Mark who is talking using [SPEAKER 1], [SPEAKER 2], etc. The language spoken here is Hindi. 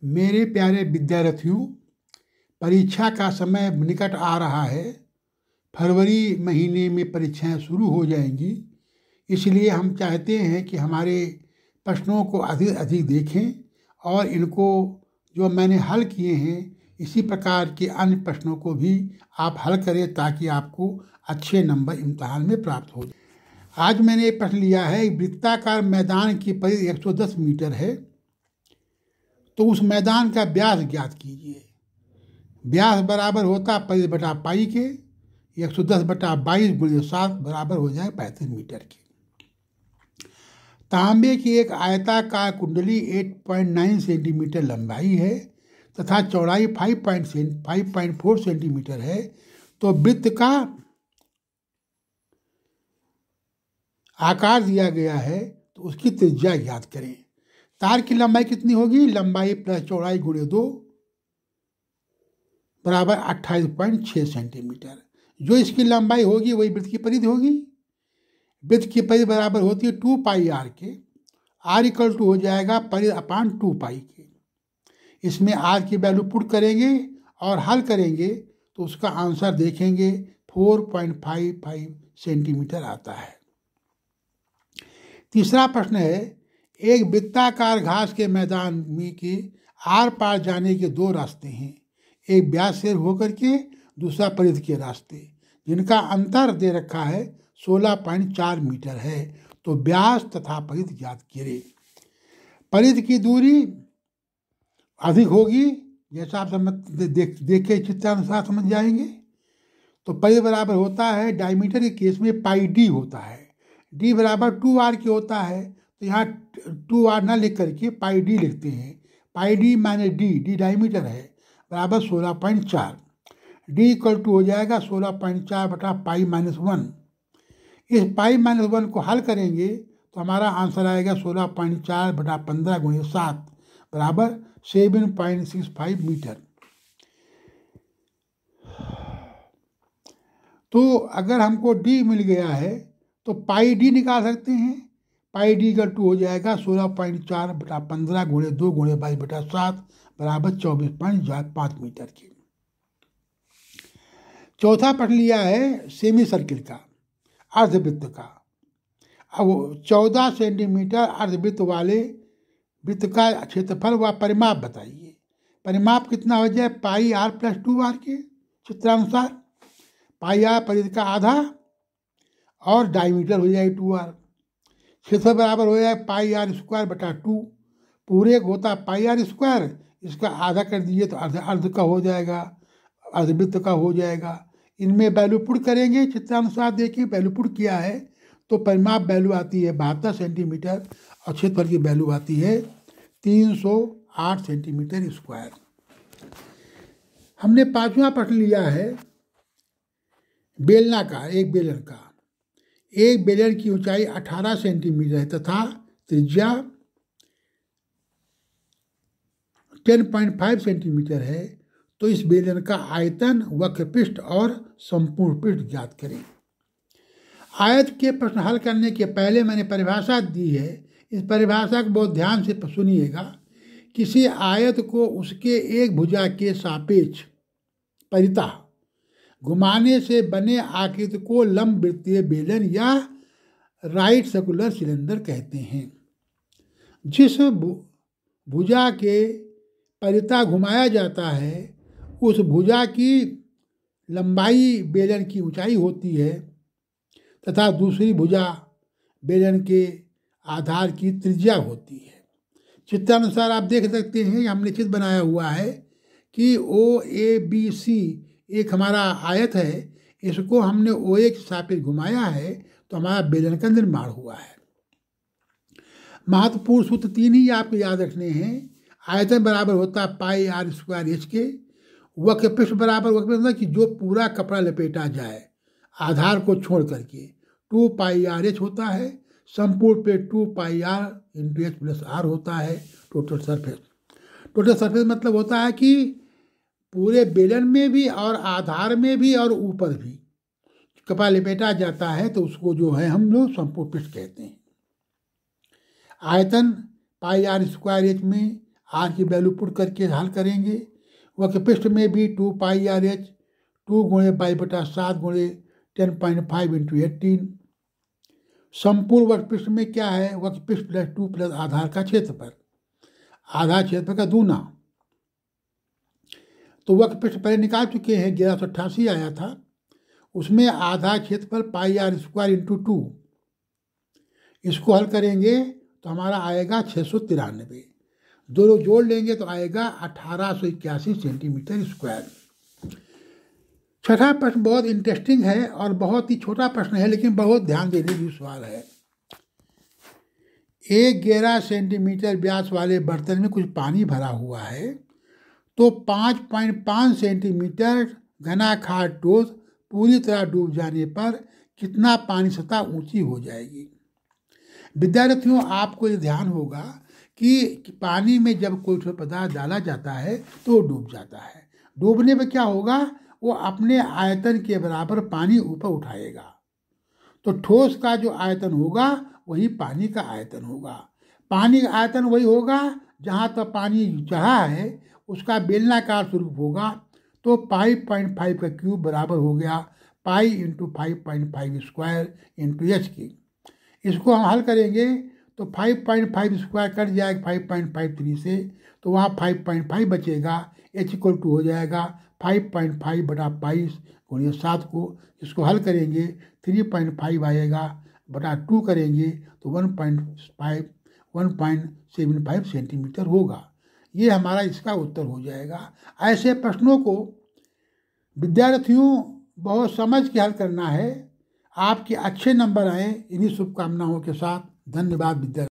[SPEAKER 1] मेरे प्यारे विद्यार्थियों, परीक्षा का समय निकट आ रहा है। फरवरी महीने में परीक्षाएं शुरू हो जाएंगी। इसलिए हम चाहते हैं कि हमारे प्रश्नों को अधिक अधिक देखें और इनको जो मैंने हल किए हैं इसी प्रकार के अन्य प्रश्नों को भी आप हल करें ताकि आपको अच्छे नंबर इम्तहान में प्राप्त हो जाए। आज मैंने एक प्रश्न लिया है, वृत्ताकार मैदान की परिधि 110 मीटर है, तो उस मैदान का व्यास ज्ञात कीजिए। व्यास बराबर होता परिधि बटा पाई के, 110 बटा 22 गुणे 7 बराबर हो जाए 35 मीटर के। तांबे की एक आयताकार कुंडली 8.9 सेंटीमीटर लंबाई है तथा चौड़ाई 5.4 सेंटीमीटर है, तो वृत्त का आकार दिया गया है तो उसकी त्रिज्या ज्ञात करें। तार की लंबाई कितनी होगी? लंबाई प्लस चौड़ाई गुणे 2 बराबर 28.6 सेंटीमीटर। जो इसकी लंबाई होगी वही वृत्त की परिधि होगी। वृत्त की परिधि बराबर होती है 2 पाई आर के। आर इक्वल टू हो जाएगा परिधि अपान 2 पाई के। इसमें आर की वैल्यू पुट करेंगे और हल करेंगे तो उसका आंसर देखेंगे 4.55 सेंटीमीटर आता है। तीसरा प्रश्न है, एक वृत्ताकार घास के मैदान में के आर पार जाने के दो रास्ते हैं, एक व्यास से होकर के दूसरा परिधि के रास्ते, जिनका अंतर दे रखा है 16.4 मीटर है, तो व्यास तथा परिधि ज्ञात करें। परिधि की दूरी अधिक होगी, जैसा आप समझ देख के चित्रानुसार समझ जाएंगे। तो परिधि बराबर होता है, डायमीटर के केस में पाई डी होता है, डी बराबर 2r के होता है, तो यहाँ 2r ना लिख करके पाई डी लिखते हैं। पाई डी माइनस डी डायमीटर है, बराबर 16.4। डी इक्वल टू हो जाएगा 16.4 बटा पाई माइनस 1। इस पाई माइनस 1 को हल करेंगे तो हमारा आंसर आएगा 16.4 बटा 15 गुणे 7 बराबर 7.65 मीटर। तो अगर हमको डी मिल गया है तो पाई डी निकाल सकते हैं। पाई डी का 2 हो जाएगा 16.4 बटा 15 गुणे 2 गुणे 22 बटा 7 बराबर 24.5 मीटर की। चौथा प्रश्न लिया है सेमी सर्किल का, अर्धवृत्त का। अब 14 सेंटीमीटर अर्धवृत्त वाले वृत्त का क्षेत्रफल व परिमाप बताइए। परिमाप कितना हो जाए? पाई आर प्लस 2r के चित्रानुसार। पाई आर परिधि का आधा और डायमीटर हो जाए 2r। क्षेत्रफल बराबर हो जाए पाई आर स्क्वायर बटा 2। पूरे होता पाई आर स्क्वायर, इसका आधा कर दीजिए तो अर्ध का हो जाएगा, अर्धवृत्त का हो जाएगा। इनमें वैल्यू पुट करेंगे, चित्रानुसार देखिए वैल्यू पुट किया है तो परिमाप वैल्यू आती है 72 सेंटीमीटर और क्षेत्रफल की वैल्यू आती है 308 सेंटीमीटर स्क्वायर। हमने पांचवा प्रश्न लिया है बेलनाकार, एक बेलन का। एक बेलन की ऊंचाई 18 सेंटीमीटर है तथा त्रिज्या 10.5 सेंटीमीटर है, तो इस बेलन का आयतन, वक्र पृष्ठ और संपूर्ण पृष्ठ ज्ञात करें। आयत के प्रश्न हल करने के पहले मैंने परिभाषा दी है। इस परिभाषा को बहुत ध्यान से सुनिएगा। किसी आयत को उसके एक भुजा के सापेक्ष परितः घुमाने से बने आकृति को लंबवृत्तीय बेलन या राइट सर्कुलर सिलेंडर कहते हैं। जिस भुजा के परितः घुमाया जाता है उस भुजा की लंबाई बेलन की ऊंचाई होती है तथा दूसरी भुजा बेलन के आधार की त्रिज्या होती है। चित्रानुसार आप देख सकते हैं, हमने चित्र बनाया हुआ है कि OABC एक हमारा आयत है, इसको हमने OA के सापेक्ष घुमाया है तो हमारा बेलन का निर्माण हुआ है। महत्वपूर्ण सूत्र 3 ही आपको याद रखने हैं। आयतन बराबर होता है पाई आर स्क्वायर एच के। वक्र पृष्ठ बराबर, वक्र पृष्ठ कि जो पूरा कपड़ा लपेटा जाए आधार को छोड़ करके, 2 पाई आर एच होता है। संपूर्ण पे 2 pi R into H plus R होता है टोटल सरफेस। टोटल सरफेस मतलब होता है कि पूरे बेलन में भी और आधार में भी और ऊपर भी कपड़ा लपेटा जाता है तो उसको जो है हम लोग संपूर्ण पृष्ठ कहते हैं। आयतन पाई आर स्क्वायर एच में आर की वैल्यू पुट करके हल करेंगे। वक्र पृष्ठ में भी 2πRh 2 गुणे 22/7 गुणे 10.5 इंटू 18। संपूर्ण वक्र पृष्ठ में क्या है? वक्र पृष्ठ प्लस 2 प्लस आधार का क्षेत्रफल, आधार क्षेत्रफल का दूना। तो वक्र पृष्ठ पहले निकाल चुके हैं, 1188 आया था, उसमें आधा क्षेत्रफल πr² इंटू 2। इसको हल करेंगे तो हमारा आएगा 693। दोनों जोड़ लेंगे तो आएगा 1881 सेंटीमीटर स्क्वायर। छठा प्रश्न बहुत इंटरेस्टिंग है और बहुत ही छोटा प्रश्न है, लेकिन बहुत ध्यान देने की सवाल है। एक 11 सेंटीमीटर व्यास वाले बर्तन में कुछ पानी भरा हुआ है, तो 5.5 सेंटीमीटर घनाकार ठोस पूरी तरह डूब जाने पर कितना पानी सतह ऊंची हो जाएगी? विद्यार्थियों, आपको ये ध्यान होगा कि पानी में जब कोई ठोस पदार्थ डाला जाता है तो वो डूब जाता है। डूबने में क्या होगा? वो अपने आयतन के बराबर पानी ऊपर उठाएगा। तो ठोस का जो आयतन होगा वही पानी का आयतन होगा। पानी का आयतन वही होगा जहाँ तक पानी चढ़ा है, उसका बेलनाकार स्वरूप होगा। तो 5.5 का क्यूब बराबर हो गया pi into 5.5 square into H की। इसको हम हल करेंगे तो 5.5 स्क्वायर कट जाएगा 5.53 से, तो वहाँ 5.5 बचेगा। एच इक्वल टू हो जाएगा 5.5 बटा 22 गुणित 7 को। इसको हल करेंगे 3.5 आएगा बटा 2 करेंगे तो 1.75 सेंटीमीटर होगा। ये हमारा इसका उत्तर हो जाएगा। ऐसे प्रश्नों को विद्यार्थियों बहुत समझ के हल करना है। आपके अच्छे नंबर आए, इन्हीं शुभकामनाओं के साथ। धन्यवाद विद्यार्थी।